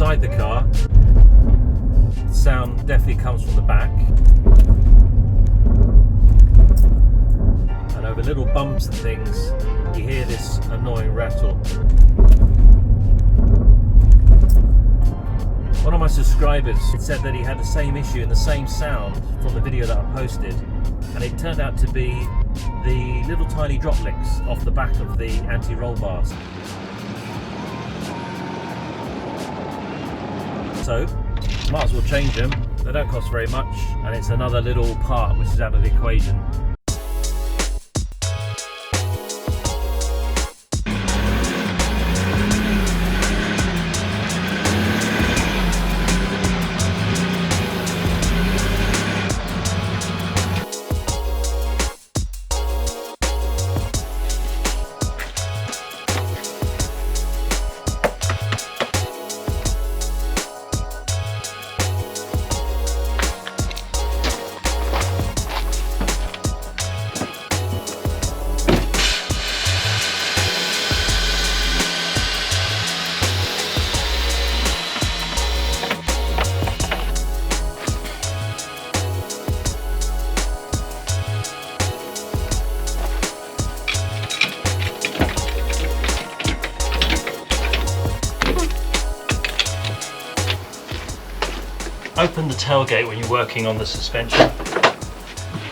inside the car, the sound definitely comes from the back. And over little bumps and things, you hear this annoying rattle. One of my subscribers said that he had the same issue and the same sound from the video that I posted, and it turned out to be the little tiny drop links off the back of the anti-roll bars. So, might as well change them. They don't cost very much, and it's another little part which is out of the equation. Open the tailgate when you're working on the suspension.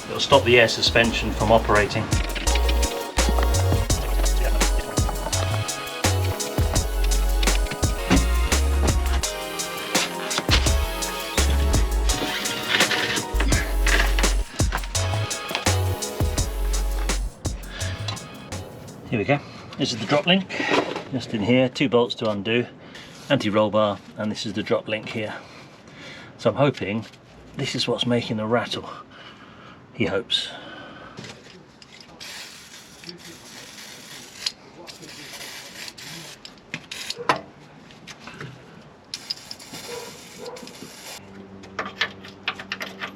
It'll stop the air suspension from operating. Here we go. This is the drop link, just in here, 2 bolts to undo, anti-roll bar, and this is the drop link here. So I'm hoping this is what's making the rattle. He hopes.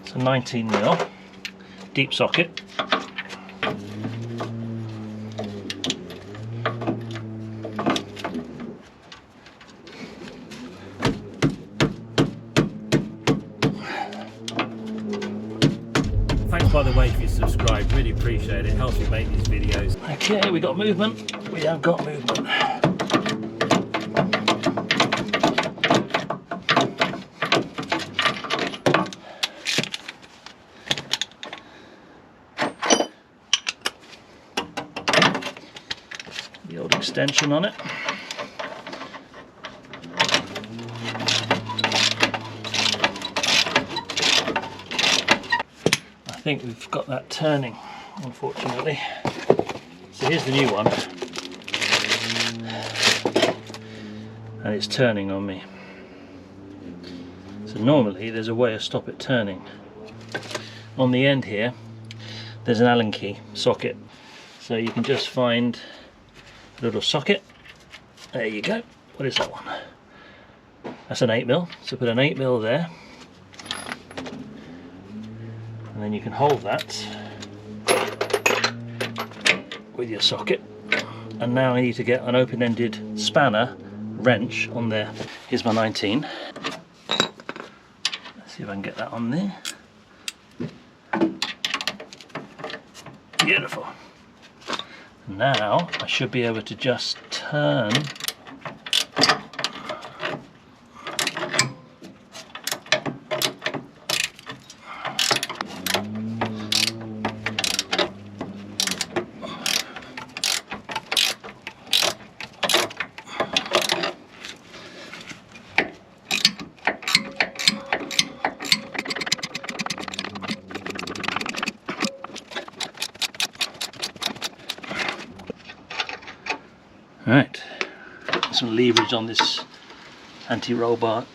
It's a 19mm deep socket. Thanks by the way if you subscribe, really appreciate it, helps me make these videos. Okay, we got movement, we have got movement. The old extension on it. I think we've got that turning, unfortunately. So here's the new one, and it's turning on me. So normally there's a way to stop it turning. On the end here there's an Allen key socket, so you can just find a little socket. There you go. What is that one? That's an 8mm, so put an 8mm there. And then you can hold that with your socket. And now I need to get an open-ended spanner wrench on there. Here's my 19. Let's see if I can get that on there. Beautiful. Now I should be able to just turn Right, some leverage on this anti-roll bar.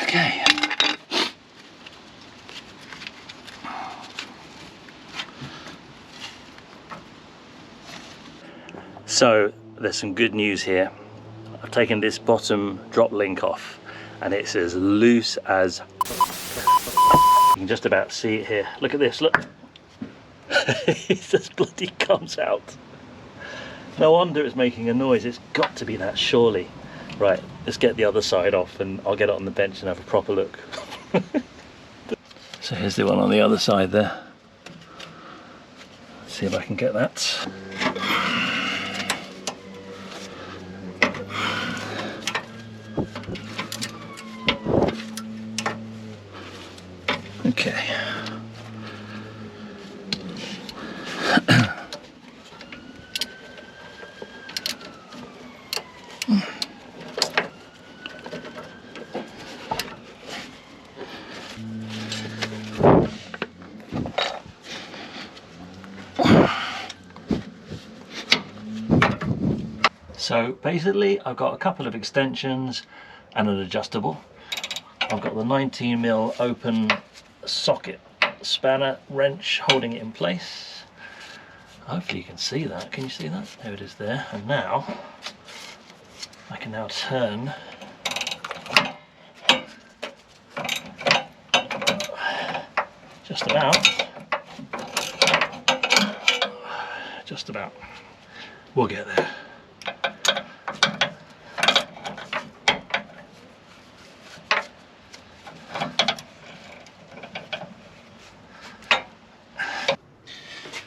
Okay. So there's some good news here. I've taken this bottom drop link off and it's as loose as you can just about see it here. Look at this, look. It just bloody comes out. No wonder it's making a noise. It's got to be that, surely. Right, let's get the other side off and I'll get it on the bench and have a proper look. So here's the one on the other side there. Let's see if I can get that. Okay. So basically I've got a couple of extensions and an adjustable. I've got the 19mm open socket spanner wrench holding it in place. Hopefully you can see that. Can you see that? There it is there. And now I can now turn just about. Just about. We'll get there.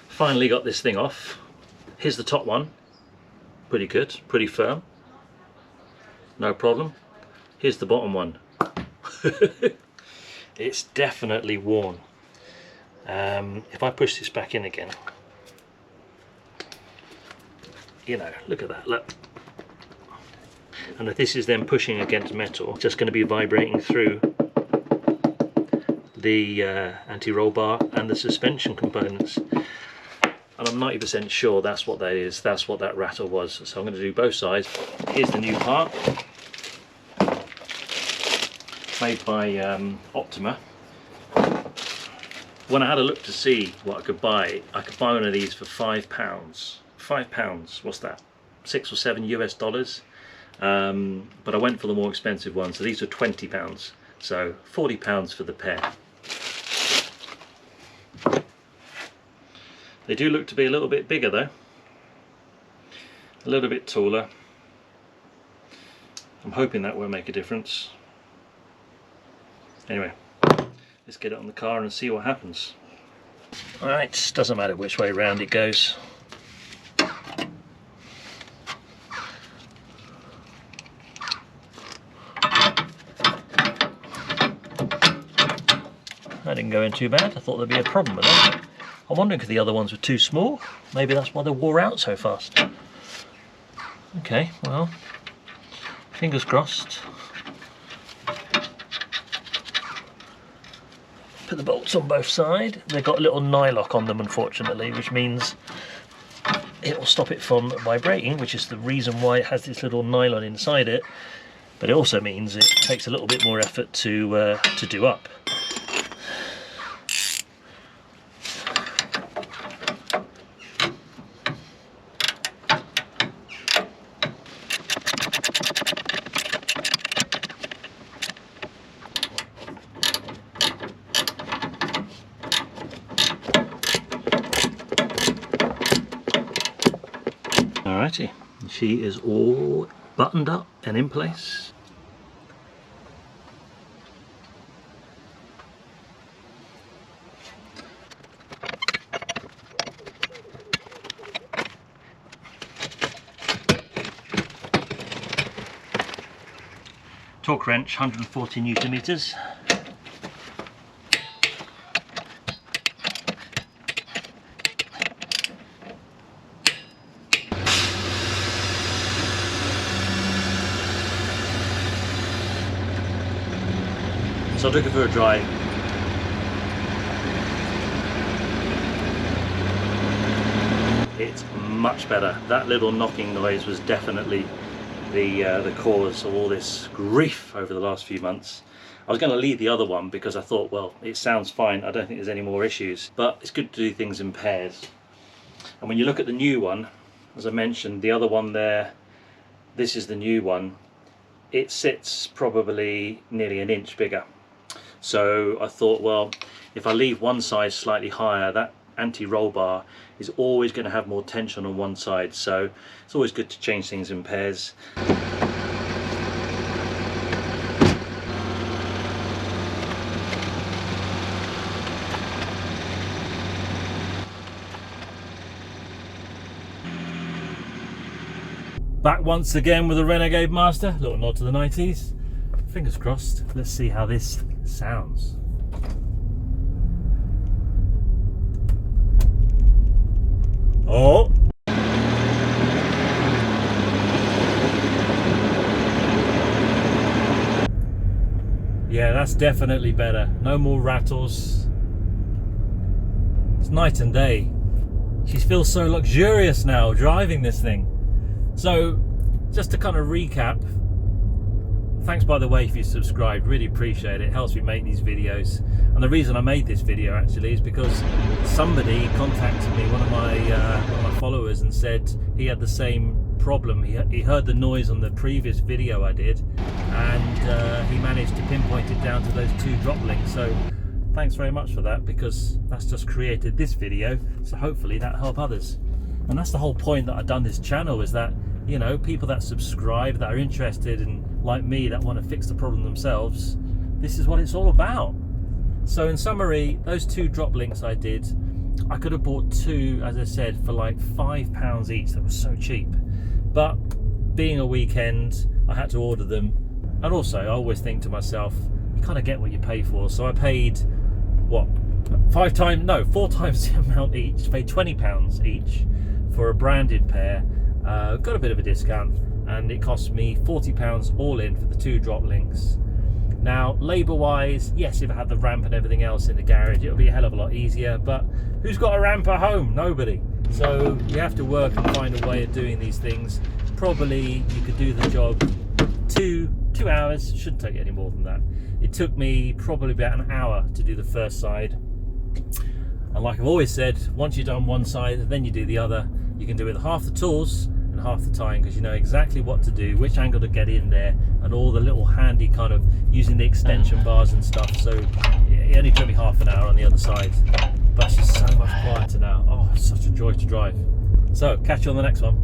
Finally got this thing off. Here's the top one. Pretty good, pretty firm. No problem. Here's the bottom one. It's definitely worn. If I push this back in again, you know, look at that, look. And if this is then pushing against metal, it's just going to be vibrating through the anti-roll bar and the suspension components. And I'm 90% sure that's what that is, that's what that rattle was. So I'm going to do both sides. Here's the new part, made by Optima. When I had a look to see what I could buy one of these for £5. £5, what's that? 6 or 7 US dollars. But I went for the more expensive ones, so these are £20. So £40 for the pair. They do look to be a little bit bigger though, a little bit taller. I'm hoping that will make a difference. Anyway, let's get it on the car and see what happens. Alright, doesn't matter which way round it goes. That didn't go in too bad. I thought there'd be a problem with that. I'm wondering if the other ones were too small. Maybe that's why they wore out so fast. Okay, well, fingers crossed. Put the bolts on both sides. They've got a little nylock on them, unfortunately, which means it will stop it from vibrating, which is the reason why it has this little nylon inside it. But it also means it takes a little bit more effort to do up. Alrighty, she is all buttoned up and in place. Torque wrench, 140 Newton meters. So I took it for a drive. It's much better. That little knocking noise was definitely the cause of all this grief over the last few months. I was going to leave the other one because I thought, well, it sounds fine, I don't think there's any more issues, but it's good to do things in pairs. And when you look at the new one, as I mentioned, the other one there this is the new one, it sits probably nearly an inch bigger. So I thought, well, if I leave one side slightly higher, that anti-roll bar is always going to have more tension on one side, so it's always good to change things in pairs. Back once again with a Renegade Master, little nod to the 90s. Fingers crossed. Let's see how this sounds. Oh! Yeah, that's definitely better. No more rattles. It's night and day. She feels so luxurious now driving this thing. So, just to kind of recap, thanks by the way if you subscribed, really appreciate it. It helps me make these videos. And the reason I made this video actually is because somebody contacted me, one of my followers, and said he had the same problem. He heard the noise on the previous video I did, and he managed to pinpoint it down to those 2 drop links. So thanks very much for that, because that's just created this video, so hopefully that'll help others. And that's the whole point that I've done this channel, is that, you know, people that subscribe, that are interested, and like me, that want to fix the problem themselves, this is what it's all about. So in summary, those 2 drop links I did, I could have bought 2, as I said, for like £5 each. They were so cheap. But being a weekend, I had to order them. And also, I always think to myself, you kind of get what you pay for. So I paid, what, 4 times the amount each. Paid £20 each for a branded pair. Got a bit of a discount, and it cost me £40 all in for the 2 drop links. Now, labour wise, yes, if I had the ramp and everything else in the garage, it would be a hell of a lot easier, but who's got a ramp at home? Nobody. So you have to work and find a way of doing these things. Probably you could do the job 2 hours, shouldn't take any more than that. It took me probably about an hour to do the first side, and like I've always said, once you've done one side, then you do the other. You can do it with half the tools and half the time, because you know exactly what to do, which angle to get in there, and all the little handy kind of using the extension bars and stuff. So it only took me half an hour on the other side, but it's just so much quieter now. Oh, it's such a joy to drive. So catch you on the next one.